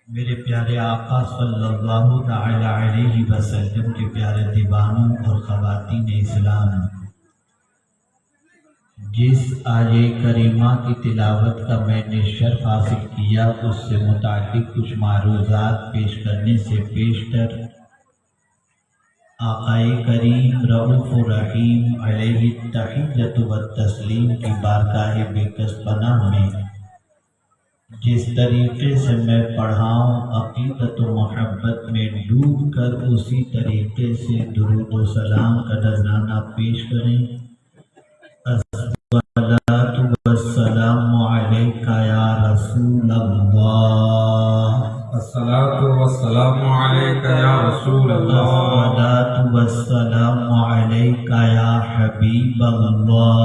میرے پیارے آقا صلی اللہ تعالی علیہ وسلم کے پیارے دیوانوں اور خواتین اسلام، جس آیے کریمہ کی تلاوت کا میں نے شرف حاصل کیا، اس سے متعلق کچھ معروضات پیش کرنے سے پیشتر آقائے کریم رؤوف الرحیم علیہ التحیۃ والتسلیم کی بارگاہ بےکس پناہ میں جس طریقے سے میں پڑھاؤں، عقیدت و محبت میں ڈوب کر اسی طریقے سے درود و سلام کا نذرانہ پیش کریں۔ الصلاۃ والسلام علیک یا رسول اللہ، الصلاۃ والسلام علیک یا رسول اللہ، الصلاۃ والسلام علیک یا حبیب اللہ،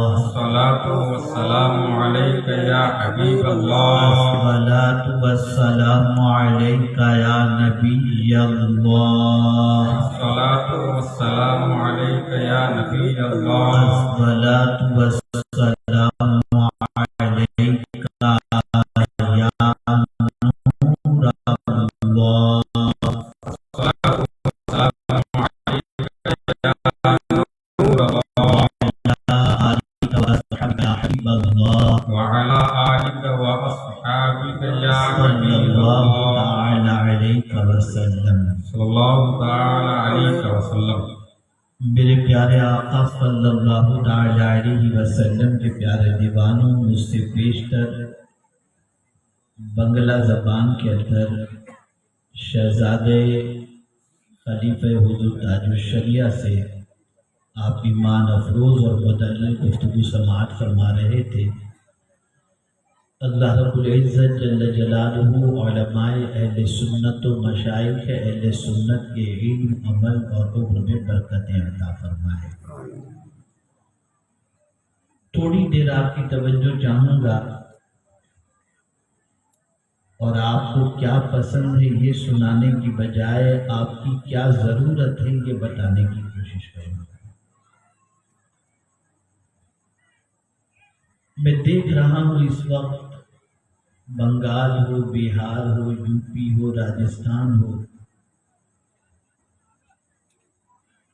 الصلاۃ والسلام علیک یا حبیب اللہ، الصلاۃ والسلام علیک یا نبی اللہ، الصلاۃ والسلام علیک یا نبی اللہ، الصلاۃ والسلام علیک یا نور اللہ، حبیب اللہ، وعلی آلک و اصحابک یا صلی حبیب اللہ اللہ، تعالی علیہ وسلم۔ صلی اللہ تعالی علیہ وسلم۔ میرے پیارے آقا صلی اللہ تعالی علیہ وسلم کے پیارے دیوانوں، مجھ سے بیشتر بنگلہ زبان کے اندر شہزادے خلیفہ حضور تاج الشریعہ سے آپ ایمان افروز اور مدلل گفتگو سماعت فرما رہے تھے۔ اللہ رب العزت جل جلالہ علماء اہل سنت و مشائخ اہل سنت کے علم، عمل اور عمر میں برکتیں عطا فرمائے۔ تھوڑی دیر آپ کی توجہ چاہوں گا اور آپ کو کیا پسند ہے یہ سنانے کی بجائے آپ کی کیا ضرورت ہے یہ بتانے کی کوشش کروں گا۔ میں دیکھ رہا ہوں اس وقت بنگال ہو، بہار ہو، یو پی ہو، راجستھان ہو،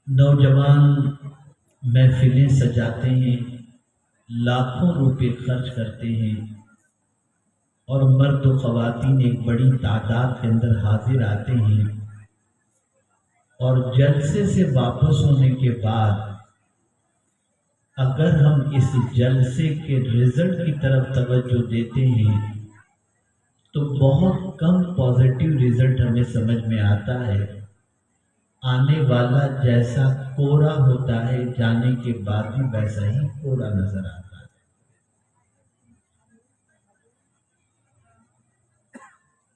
نوجوان محفلیں سجاتے ہیں، لاکھوں روپے خرچ کرتے ہیں اور مرد و خواتین ایک بڑی تعداد کے اندر حاضر آتے ہیں، اور جلسے سے واپس ہونے کے بعد اگر ہم اس جلسے کے رزلٹ کی طرف توجہ دیتے ہیں تو بہت کم پازیٹیو رزلٹ ہمیں سمجھ میں آتا ہے۔ آنے والا جیسا کوڑا ہوتا ہے، جانے کے بعد بھی ویسا ہی کوڑا نظر آتا ہے۔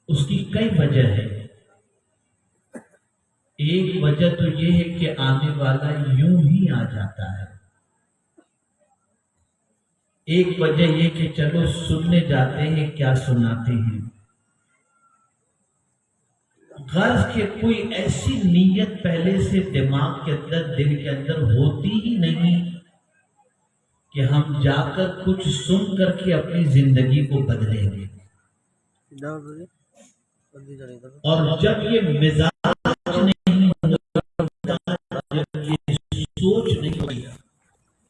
اس کی کئی وجہ ہے۔ ایک وجہ تو یہ ہے کہ آنے والا یوں ہی آ جاتا ہے، ایک وجہ یہ کہ چلو سننے جاتے ہیں، کیا سناتے ہیں، غرض کہ کوئی ایسی نیت پہلے سے دماغ کے اندر، دل کے اندر ہوتی ہی نہیں کہ ہم جا کر کچھ سن کر کے اپنی زندگی کو بدلیں گے۔ اور جب یہ مزاج نہیں ہوتا، جب یہ سوچ نہیں ہوتی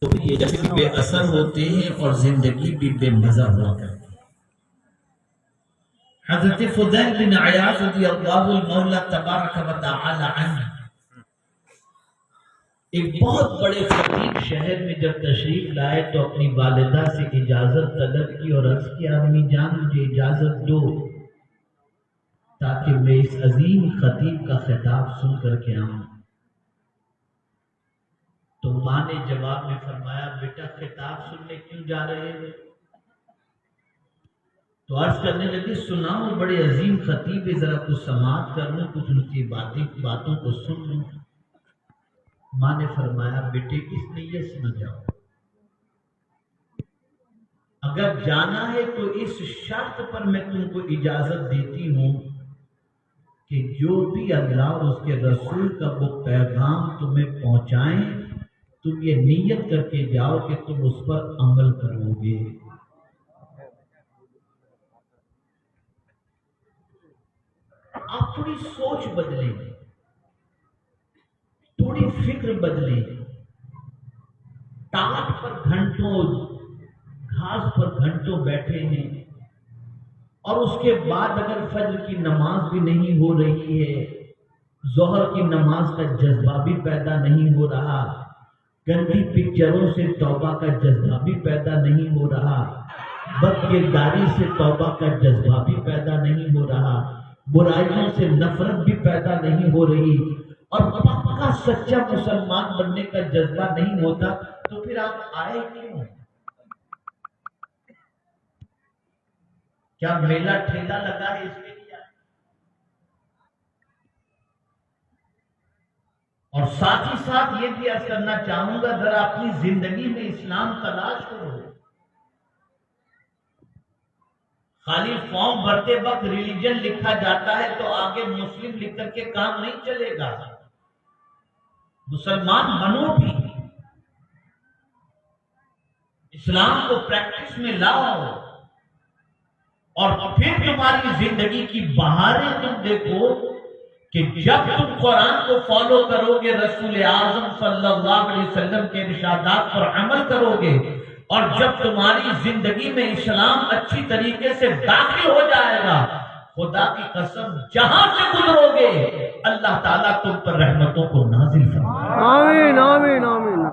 تو یہ جیسے بے اثر ہوتے ہیں اور زندگی بھی بے مزہ ہوا کرتی ہے۔ حضرت فضیل بن عیاض رضی اللہ المولا تبارک و تعالی عنہ ایک بہت بڑے خطیب شہر میں جب تشریف لائے تو اپنی والدہ سے اجازت طلب کی اور عرض کیا، امی جان مجھے اجازت دو تاکہ میں اس عظیم خطیب کا خطاب سن کر کے آؤں۔ تو ماں نے جواب میں فرمایا، بیٹا خطاب سننے کیوں جا رہے ہو؟ تو عرض کرنے لگے، سناؤ، بڑے عظیم خطیب ہے، ذرا کچھ سماعت کر لوں، کچھ ان کی باتوں کو سن لوں۔ ماں نے فرمایا، بیٹے اس نیت سے نہ جاؤ، اگر جانا ہے تو اس شرط پر میں تم کو اجازت دیتی ہوں کہ جو بھی اللہ اور اس کے رسول کا وہ پیغام تمہیں پہنچائیں، تم یہ نیت کر کے جاؤ کہ تم اس پر عمل کرو گے۔ آپ تھوڑی سوچ بدلیں، تھوڑی فکر بدلیں. ٹاٹ پر گھنٹوں، گھاس پر گھنٹوں بیٹھے ہیں، اور اس کے بعد اگر فجر کی نماز بھی نہیں ہو رہی ہے، ظہر کی نماز کا جذبہ بھی پیدا نہیں ہو رہا، گندی پکچروں سے توبہ کا جذبہ بھی پیدا نہیں ہو رہا، بد کرداری سے توبہ کا جذبہ بھی پیدا نہیں ہو رہا، برائیوں سے نفرت بھی پیدا نہیں ہو رہی، اور پکا سچا مسلمان بننے کا جذبہ نہیں ہوتا، تو پھر آپ آئے کیوں؟ کیا میلہ ٹھیلا لگا ہے اس کے لیے؟ اور ساتھ ہی ساتھ یہ بھی عرض کرنا چاہوں گا، ذرا اپنی زندگی میں اسلام تلاش کرو. خالی فارم بھرتے وقت ریلیجن لکھا جاتا ہے تو آگے مسلم لکھ کر کے کام نہیں چلے گا. مسلمان بنو بھی، اسلام کو پریکٹس میں لاؤ، اور پھر تمہاری زندگی کی بہاریں تم دیکھو کہ جب تم قرآن کو فالو کرو گے، رسول اعظم صلی اللہ علیہ وسلم کے ارشادات پر عمل کرو گے، اور جب تمہاری زندگی میں اسلام اچھی طریقے سے داخل ہو جائے گا، خدا کی قسم جہاں سے گزرو گے اللہ تعالیٰ تم پر رحمتوں کو نازل فرمائے. آمین آمین آمین.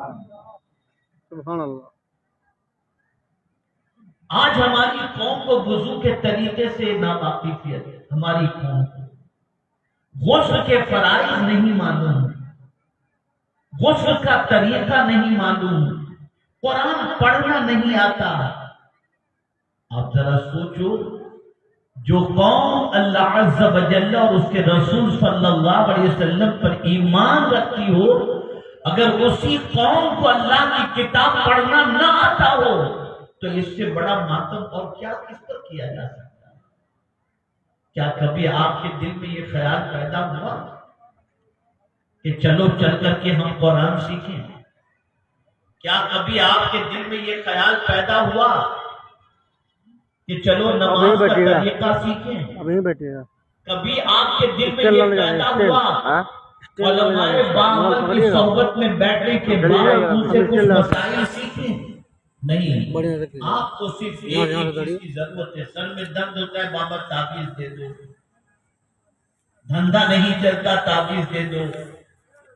سبحان اللہ. آج ہماری قوم کو وضو کے طریقے سے ناواقفیت ہے. ہماری قوم کو غسل کے فرائض نہیں معلوم، غسل کا طریقہ نہیں معلوم، قرآن پڑھنا نہیں آتا. آپ ذرا سوچو، جو قوم اللہ عز و جل اور اس کے رسول صلی اللہ علیہ وسلم پر ایمان رکھتی ہو، اگر اسی قوم کو اللہ کی کتاب پڑھنا نہ آتا ہو تو اس سے بڑا ماتم اور کیا کس پر کیا جا سکتا ہے؟ کیا کبھی آپ کے دل میں یہ خیال پیدا ہوا کہ چلو چل کر کے ہم قرآن سیکھیں؟ کیا کبھی آپ کے دل میں یہ خیال پیدا ہوا کہ چلو نماز کا طریقہ سیکھیں؟ ابھی بیٹھے گا. کبھی آپ کے دل میں یہ پیدا ہوا علماء باعمل کی صحبت میں بیٹھنے کے بعد ان سے کچھ مسائل سیکھیں؟ نہیں. آپ کو صرف ایک ہی چیز کی ضرورت ہے. سر میں درد ہوتا ہے، بابا تعویذ دے دو. دھندا نہیں چلتا، تعویذ دے دو.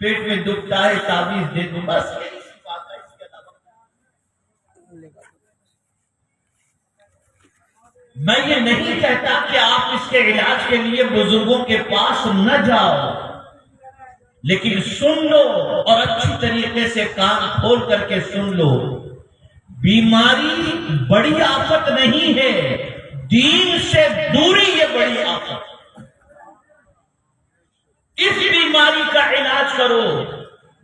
پیٹ میں دکھتا ہے، تعویذ دے دو. بس یہی سی بات ہے، اس کے علاوہ میں یہ نہیں کہتا کہ آپ اس کے علاج کے لیے بزرگوں کے پاس نہ جاؤ، لیکن سن لو اور اچھی طریقے سے کان کھول کر کے سن لو. بیماری بڑی آفت نہیں ہے، دین سے دوری یہ بڑی آفت. اس بیماری کا علاج کرو،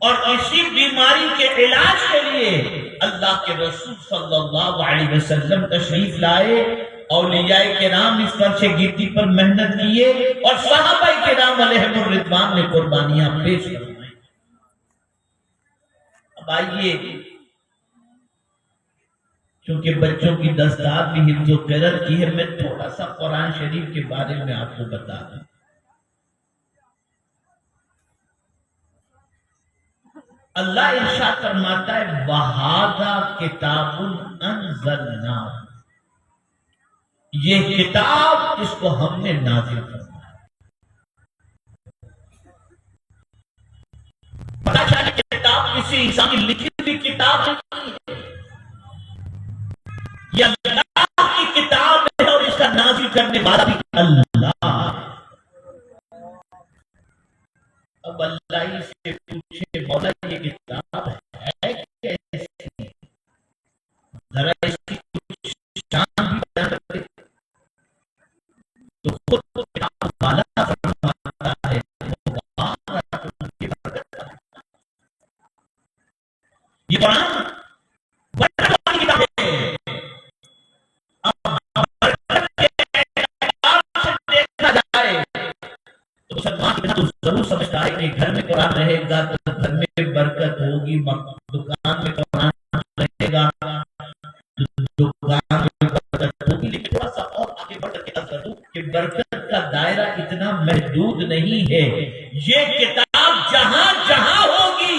اور اسی بیماری کے علاج کے لیے اللہ کے رسول صلی اللہ علیہ وسلم تشریف لائے. اولیاء کرام اس فرش گیتی پر محنت کیے، اور صحابہ کرام علیہم الرضوان نے قربانیاں پیش فرمائیں. اب آئیے، چونکہ بچوں کی دستار بھی حفظ و قرأت کی ہے، میں تھوڑا سا قرآن شریف کے بارے میں آپ کو بتا دوں. اللہ ارشاد فرماتا ہے وَهَذَا كِتَابٌ أَنزَلْنَاهُ، یہ کتاب اس کو ہم نے نازل فرمایا. پتہ چلا کہ کتاب کسی انسان کی لکھی ہوئی کتاب نہیں ہے، یہ اللہ کی کتاب ہے، اور اس کا نازل کرنے والا بھی اللہ. اب اللہ ہی سے پوچھے مولا یہ کتاب ہے کیسی، ذرا اس کی کچھ شان بھی بیان کرے. تو خود کو کتاب والا فرماتا ہے یہ قرآن برکت والی کتاب ہے. ضرور سمجھتا ہے کہ گھر میں قرآن رہے گا تو گھر میں برکت ہوگی، دکان میں قرآن رہے گا تو دکان میں برکت ہوگی. لیکن تھوڑا سا اور آگے بڑھ کر کے کروں کہ برکت کا دائرہ اتنا محدود نہیں ہے، یہ کتاب جہاں جہاں ہوگی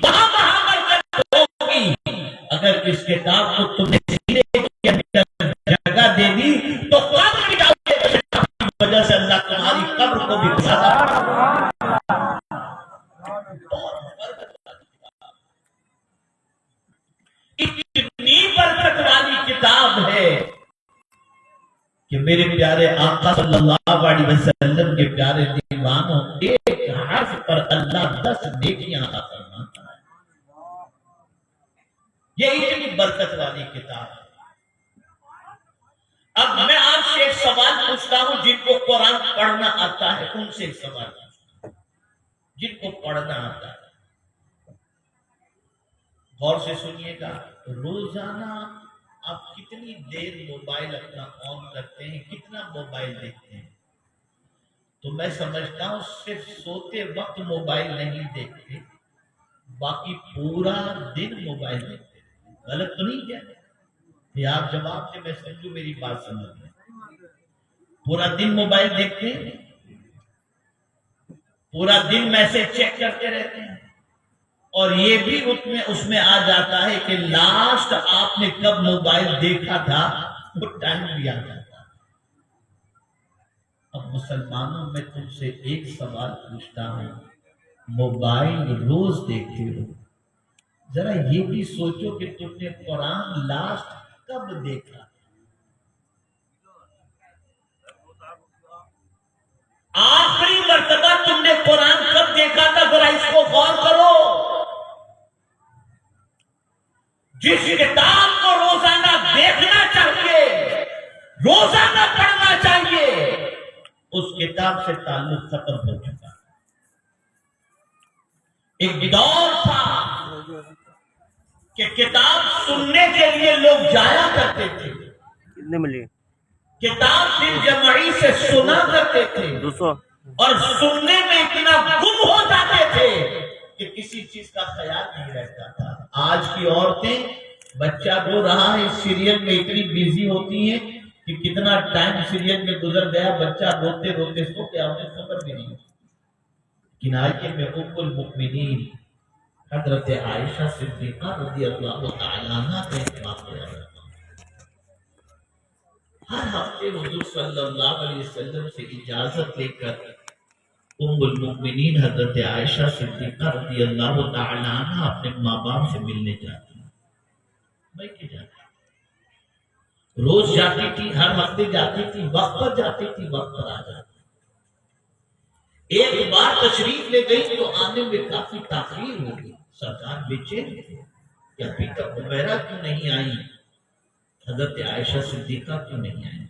وہاں وہاں برکت ہوگی۔ اگر اس کتاب کو تم نے سینے کے اندر جگہ دے دی تو قبر بھی جاؤ گے، وجہ سے اللہ تمہاری قبر کو بھی بچا۔ اتنی برکت والی کتاب ہے کہ میرے پیارے آقا صلی اللہ علیہ وسلم کے پیارے دیوانوں، ایک حرف پر اللہ 10 نیکیاں عطا فرماتا ہے۔ یہ اتنی برکت والی کتاب ہے۔ اب میں آپ سے ایک سوال پوچھتا ہوں، جن کو قرآن پڑھنا آتا ہے ان سے ایک سوال پوچھتا ہوں، جن کو پڑھنا آتا ہے غور سے سنیے گا۔ روزانہ آپ کتنی دیر موبائل اپنا آن کرتے ہیں، کتنا موبائل دیکھتے ہیں؟ تو میں سمجھتا ہوں صرف سوتے وقت موبائل نہیں دیکھتے، باقی پورا دن موبائل دیکھتے ہیں۔ غلط تو نہیں کیا؟ یہ آپ جواب دیں، میں سمجھوں میری بات سمجھ لیں۔ پورا دن موبائل دیکھتے ہیں، پورا دن میسج چیک کرتے رہتے ہیں، اور یہ بھی اس میں آ جاتا ہے کہ لاسٹ آپ نے کب موبائل دیکھا تھا، وہ ٹائم بھی آ جاتا ہے۔ اب مسلمانوں میں تم سے ایک سوال پوچھتا ہوں، موبائل روز دیکھتے ہو، ذرا یہ بھی سوچو کہ تم نے قرآن لاسٹ کب دیکھا؟ آخری مرتبہ تم نے قرآن کب دیکھا تھا؟ ذرا اس کو غور کرو۔ جس کتاب کو روزانہ دیکھنا چاہیے، روزانہ پڑھنا چاہیے، اس کتاب سے تعلق ختم ہو چکا۔ ایک دور تھا کہ کتاب سننے کے لیے لوگ جایا کرتے تھے، کتنے ملے؟ کتاب دل جمعی سے سنا کرتے تھے، 200 اور سننے میں اتنا گم ہو جاتے تھے کہ کسی چیز کا خیال نہیں رہتا تھا۔ آج کی عورتیں، بچہ رو رہا ہے، سیریل میں اتنی بیزی ہوتی ہیں کہ کتنا ٹائم سیریل میں گزر گیا، بچہ روتے روتے سو گیا، انہیں خبر بھی نہیں۔ لیکن آئیے میں ام المؤمنین حضرت عائشہ صدیقہ رضی اللہ تعالیٰ عنہ کا ایک واقعہ رہتا ہوں۔ ہر ہفتے حضور صلی اللہ علیہ وسلم سے اجازت لے کر ام المؤمنین حضرت عائشہ صدیقہ رضی اللہ تعالیٰ عنہ اپنے ماں باپ سے ملنے جاتی ہیں۔ میں کی جاتی، روز جاتی تھی، ہر ہفتے جاتی تھی، وقت پر جاتی تھی، وقت پر آ جاتی۔ ایک بار تشریف لے گئی تو آنے میں کافی تاخیر ہو گئی، سرکار بے چین تھے کہ ابھی تک عمیرہ کیوں نہیں آئی، حضرت عائشہ صدیقہ کیوں نہیں آئی۔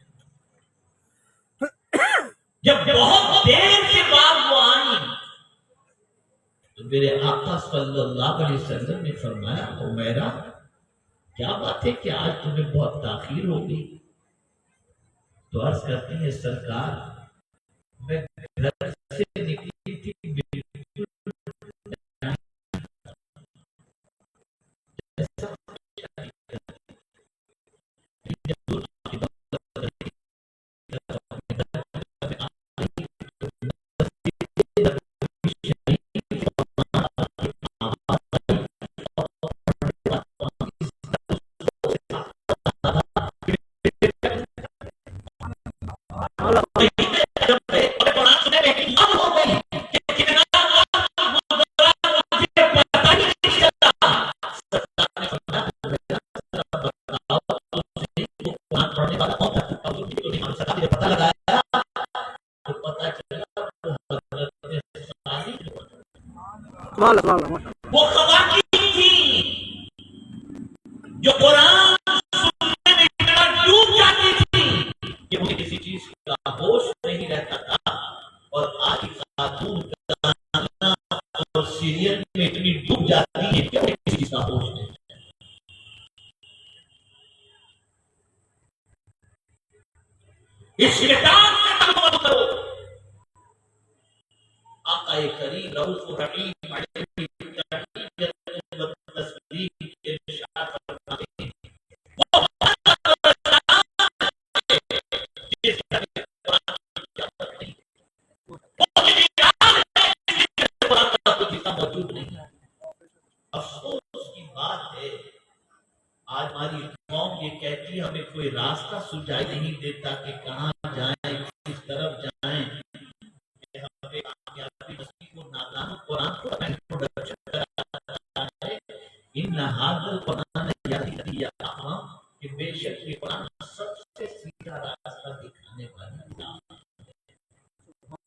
جب بہت دیر کے بعد وہ آئی تو میرے آقا صلی اللہ علیہ وسلم نے فرمایا، عمیرہ کیا بات ہے کہ آج تمہیں بہت تاخیر ہو گئی؟ تو عرض کرتی ہیں، سرکار میں گھر سے نکلی تھی، بالکل وہ خواتین تھیں جو قرآن سننے میں اتنا ڈوب جاتی تھی کہ انہیں کسی چیز کا ہوش نہیں رہتا تھا، اور آج خاتون گانا اور سیریل میں اتنی ڈوب جاتی ہے کہ انہیں کسی چیز کا ہوش نہیں رہتا۔ اس کتاب سے تعلق کرو، آقا کریم رؤوف رحیم علیہ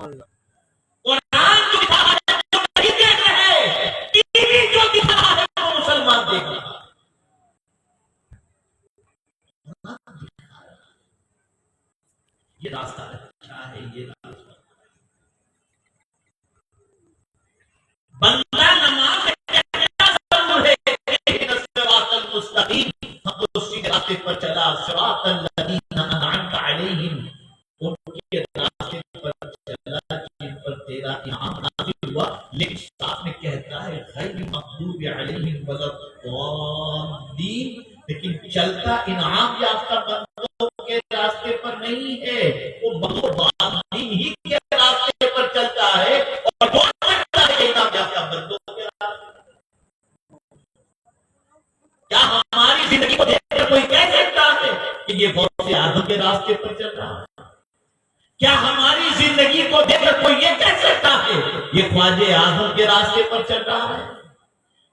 قرآن جو دکھا ہے جو نہیں دیکھ رہے، ٹی وی جو دکھا ہے وہ مسلمان دیکھ رہا ہے۔ یہ راستہ اچھا ہے، یہ راستہ بندہ نماز میں کہنا ضرور ہے اہدنا الصراط المستقیم، ہم تو سیدھے راستے پر چلا، صراط الذین انعمت علیہم، ان کے راستے پر چلا جن پر تیرا انعام نازل ہوا، لیکن ساتھ میں کہتا ہے غیر مغضوب علیہم ولا الضالین، لیکن چلتا انعام یافتہ بندوں کے راستے پر نہیں ہے، وہ ضالین ہی کے راستے پر چلتا ہے، اور جو چلتا ہے انعام یافتہ بندوں کے راستے پر۔ کیا ہماری زندگی کو دیکھ کر کوئی کہہ سکتا ہے کہ یہ غوث اعظم کے راستے پر چل رہا ہے؟ کیا ہماری زندگی کو دیکھ کر کوئی یہ کہہ سکتا ہے یہ خواجہ اعظم کے راستے پر چل رہا ہے؟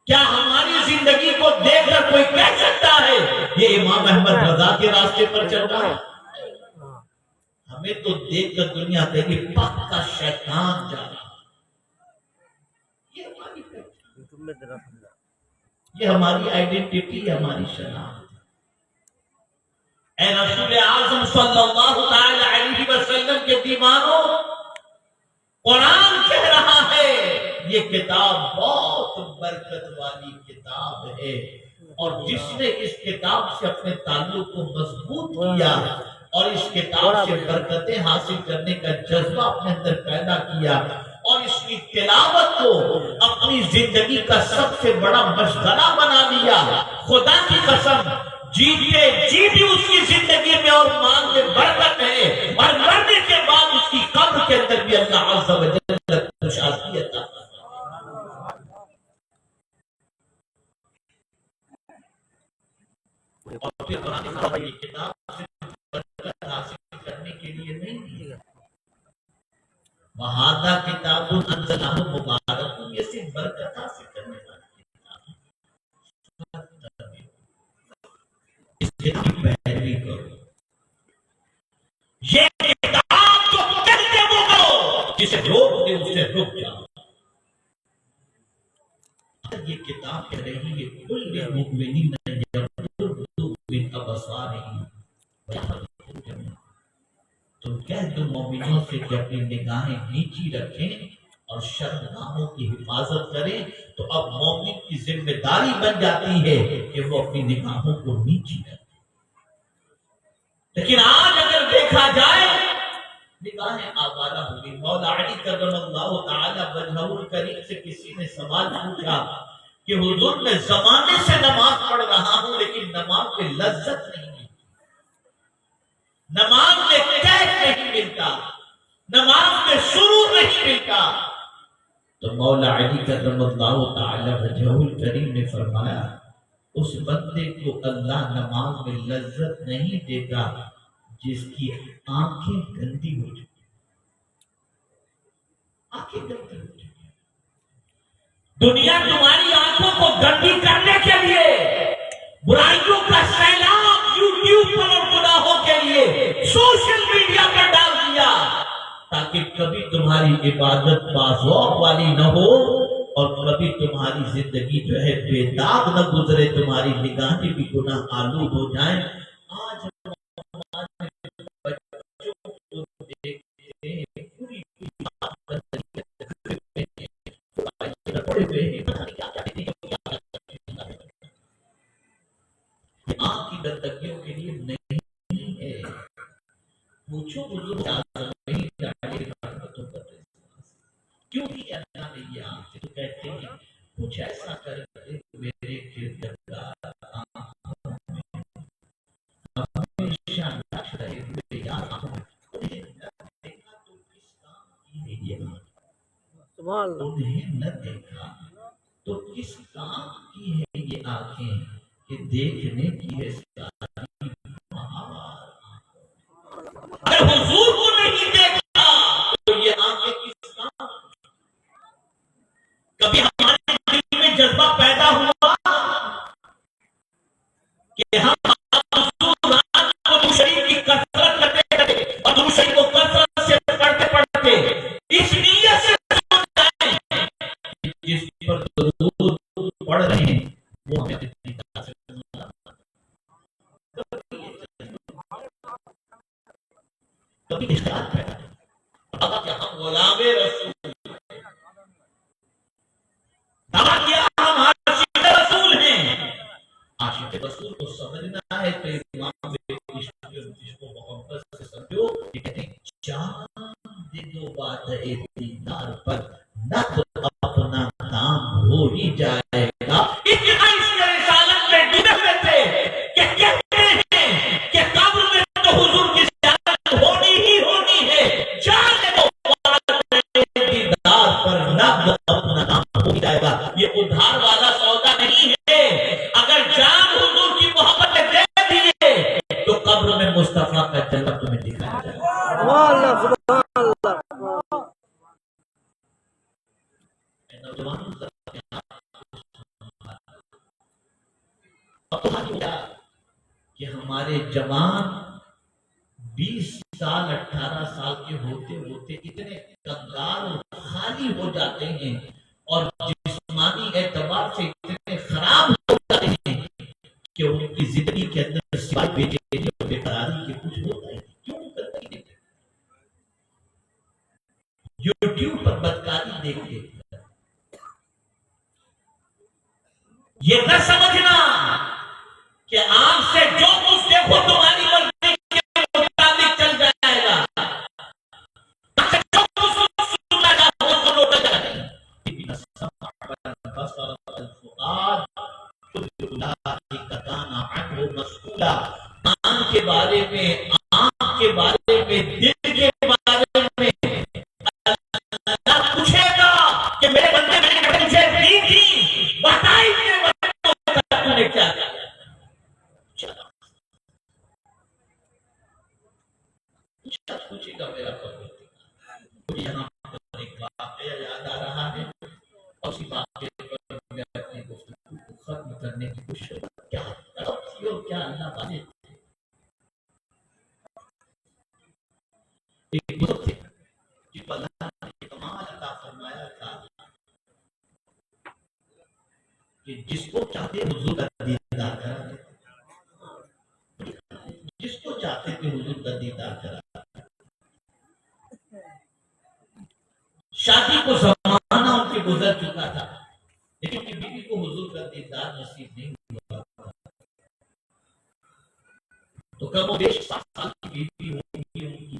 کیا ہماری زندگی کو دیکھ کر کوئی کہہ سکتا ہے یہ امام احمد رضا کے راستے پر چل رہا ہے؟ ہمیں تو دیکھ کر دنیا کہے گی پکا شیطان جا رہا ہے۔ یہ ہماری آئیڈینٹی، ہماری شناخت۔ اے رسول اعظم صلی اللہ تعالی علیہ وسلم کے دیوانوں، قرآن کہہ رہا ہے یہ کتاب بہت برکت والی کتاب ہے، اور جس نے اس کتاب سے اپنے تعلق کو مضبوط کیا اور اس کتاب سے برکتیں حاصل کرنے کا جذبہ اپنے اندر پیدا کیا اور اس کی تلاوت کو اپنی زندگی کا سب سے بڑا مشغلہ بنا لیا، خدا کی قسم جیتے جی بھی اس کی زندگی میں اور مال میں برکت ہے، اور مرنے کے بعد اس کی قبر کے اندر بھی اللہ عز و جل خوشحالی عطا فرمائے۔ اور پھر قرآن کی کتاب سے برکت حاصل کرنے کے لیے نہیں ہے، وَهَذَا كِتَابٌ أَنزَلْنَاهُ مُبَارَكٌ، یہ صرف برکت حاصل کرنے والی کتاب ہے، اس کتاب کی پیروی کرو، یہ کتاب جو کہتے وہ کرو، جسے روک دے اسے رک جاؤ۔ یہ کتاب کہہ رہی ہے کل مؤمنین یغضوا من ابصارہم ویحفظوا جميعا، تم کہہ دو مومنوں سے کہ اپنی نگاہیں نیچی رکھیں اور شرمگاہوں کی حفاظت کریں، تو اب مومن کی ذمہ داری بن جاتی ہے کہ وہ اپنی نگاہوں کو نیچی رکھے۔ لیکن آج اگر دیکھا جائے نگاہیں آوارہ ہوگی۔ مولا علی کرم اللہ تعالی وجہہ الکریم سے کسی نے سوال پوچھا کہ حضور میں زمانے سے نماز پڑھ رہا ہوں لیکن نماز میں لذت نہیں ملتی، نماز میں کیف نہیں ملتا، نماز میں سرور نہیں ملتا۔ تو مولا علی کرم اللہ تعالی وجہہ الکریم نے فرمایا اس بندے کو اللہ نماز میں لذت نہیں دیتا جس کی آنکھیں گندی ہو چکی، آنکھیں گندی ہو چکی۔ دنیا تمہاری آنکھوں کو گندی کرنے کے لیے برائیوں کا سیلاب یوٹیوب پر اور گناہوں کے لیے سوشل میڈیا پر ڈال دیا تاکہ کبھی تمہاری عبادت باذوق والی نہ ہو اور کبھی تمہاری زندگی جو ہے بے داغ نہ گزرے، تمہاری نگاہیں بھی گناہ آلود ہو جائیں۔ آج بچوں کو دیکھتے ہیں پوری آنکھ کی گندگیوں کے لیے نہیں ہے۔ پوچھو بزرگ کیوں نہیں اللہ نے یہ آنکھ تو کہتے ہیں کچھ ایسا کر کے میرے کردگار آنکھوں میں ہمیشہ نقش رہے ہوئے یاد آنکھوں، انہیں نہ دیکھا تو کس کام کی ہے یہ آنکھ، انہیں نہ دیکھا تو کس کام کی ہے یہ آنکھیں کہ دیکھنے کی ہے ساری مہاوار آنکھوں۔ اگر حضور کو نہیں دیکھا تو یہ آنکھیں کس کام؟ کبھی ہمارے دل میں جذبہ پیدا ہوا کہ ہم حضور کو شریف کی کثرت کرتے کرتے اور شریف کو کثرت سے پڑھتے پڑھتے خیال پیدا کیا کہ ہم غلام رسول دعویٰ کیا ہم عاشق رسول ہیں. عاشق رسول کو سمجھنا ہے تو امام جس کو محبت سے سمجھو یہ کہتے ہیں جان دے دو بات دیدار پر نہ تو اپنا کام ہو ہی جائے گا. اتنا اس کے رسالت میں ڈوبے ہوئے تھے کہ کہتے ہیں کہ قبر میں تو حضور کی زیارت ہونی ہی ہونی ہے. جان دے دو بات دیدار پر نہ تو اپنا کام ہو ہی جائے گا. یہ ادھار والا سودا نہیں ہے. اگر جان حضور کی محبت دے دیے تو قبر میں مصطفیٰ کا جنت تمہیں دکھایا جائے گا. کہ ہمارے جوان 20 سال 18 سال کے ہوتے ہوتے اتنے کنگال اور خالی ہو جاتے ہیں اور جسمانی اعتبار سے اتنے خراب ہو جاتے ہیں کہ ان کی زندگی کے اندر سوائے بے چینی اور بے قراری کے کچھ ہوتا ہے. کیوں کرتے ہیں؟ یوٹیوب پر بدکاری دیکھتے. یہ نہ سمجھنا کہ آنکھ سے جو کچھ دیکھو تمہاری مرضی کے مطابق چل جائے گا. آنکھ سے جو کچھ سننا چاہو وہ سنو چل جائے گا. آنکھ کے بارے میں دل کے بارے میں اللہ پوچھے گا کہ میرے بندے میں تجھے دی تھی بتائی تم نے کیا کیا. پوچھے گا میرا مجھے یہاں پر ایک واقعہ یاد آ رہا ہے اور اسی واقعے پر میں اپنی گفتگو کو ختم کرنے کی کوشش کیا تھی اور کیا اللہ والے ایک بزرگ تھے جن کو اللہ نے کمال عطا فرمایا تھا کہ جس کو چاہتے حضور کا دیدار کراتے, جس کو چاہتے تھے حضور کا دیدار کراتے. شادی کو زمانہ ان کے گزر چکا تھا لیکن ان کی بیوی کو حضور کا دیدار نصیب نہیں ہوا. تو کم و بیش 7 سال کی بیوی ہوگی ان کی.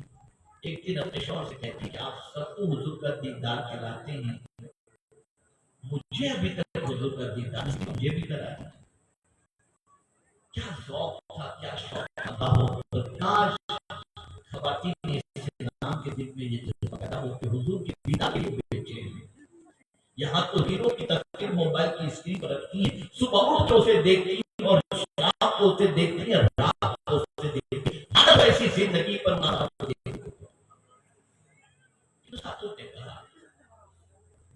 ایک دن اپنے شوہر سے کہتی ہے کہ آپ سب کو حضور کا دیدار کراتے ہیں, مجھے ابھی تک حضور کا دیدار نہیں, مجھے بھی کرایا. کیا ذوق تھا, کیا شوق تھا ہو. کاش خواتین اسلام کے دل میں یہ جذبہ پیدا ہو کہ حضور کی دیدار کے لیے بیچے ہیں. یہاں تو ہیرو کی تصویر موبائل کی اسکرین پر رکھتی ہیں, صبح اٹھ کے اسے دیکھتی ہیں اور شام کو اسے دیکھتی ہیں, رات کو اسے دیکھتی ہیں. ہر ایسی زندگی پر نہ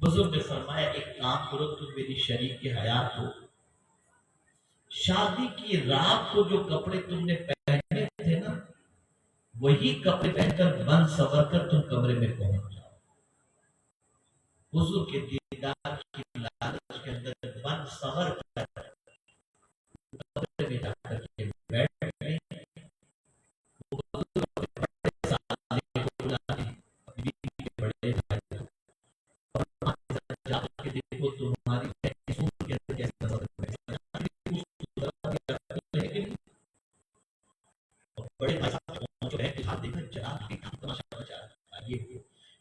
بزرگ نے فرمایا ایک کام کرو, تم میری شریک حیات ہو. شادی کی رات کو جو کپڑے تم نے پہنے تھے نا وہی کپڑے پہن کر بن سور کر تم کمرے میں پہنچ جاؤ. حضور کے دیدار کی لالچ کے اندر بن سور کر کمرے میں جا کر کے بیٹھ گئے.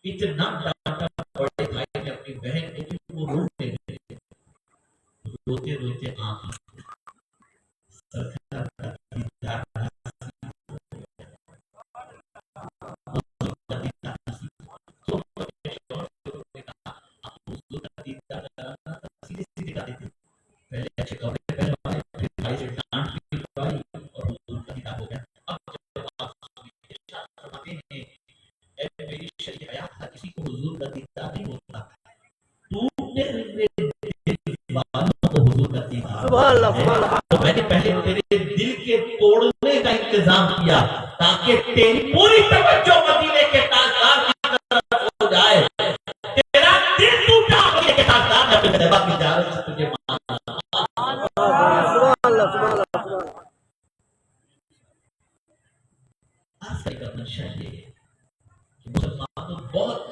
اتنا ڈانٹا بڑے بھائی نے اپنی بہن کو کہ وہ رونے لگے, روتے روتے آنکھ پہلے اچھے کپڑے پہنوائے, پھر بھائی سے ڈانٹ بھی پڑائی اور حضور کا دیدار ہو گیا. اب جب آپ فرماتے ہیں اے میری شریک حیات تھا, کسی کو حضور کا دیدار نہیں ہوتا, ٹوٹے ہوئے دل والوں کو حضور کا دیدار ہے. تو میں نے پہلے تیرے دل کے توڑنے کا انتظام کیا تاکہ تیری پوری توجہ مدینے کے تاجدار کی طرف ہو جائے. تیرا دل ٹوٹا مدینے کے تاجدار نے اپنے طیبہ کی زیارت سے تجھے مانا. آج کا منشا یہ ہے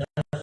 10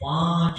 5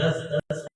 10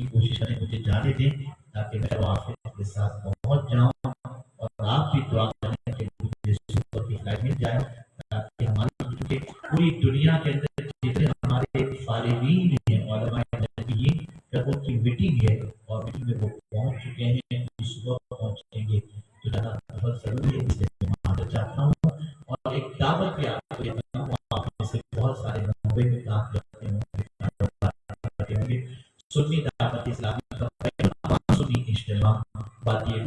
کی کوشش کریں، مجھے جانے دیں تاکہ میں وافق کے ساتھ پہنچ جاؤں، اور آپ بھی دعا کریں کہ مجھے صبح کی فلائٹ مل جائے تاکہ ہماری کیونکہ پوری دنیا کے اندر جتنے ہمارے فارغین ہیں علماء نبیین، جب ان کی میٹنگ ہے اور میٹنگ میں وہ پہنچ چکے ہیں، صبح پہنچیں گے تو جانا بہت ضروری ہے، اس لیے میں معذرت چاہتا ہوں۔ اور ایک دعوت بھی آپ کو دیتا ہوں، آپ میں سے بہت سارے منبع میں کام کرتے ہوں گے، سنی دعوت اسلامی کا پہلا سنی اجتماع بات یہ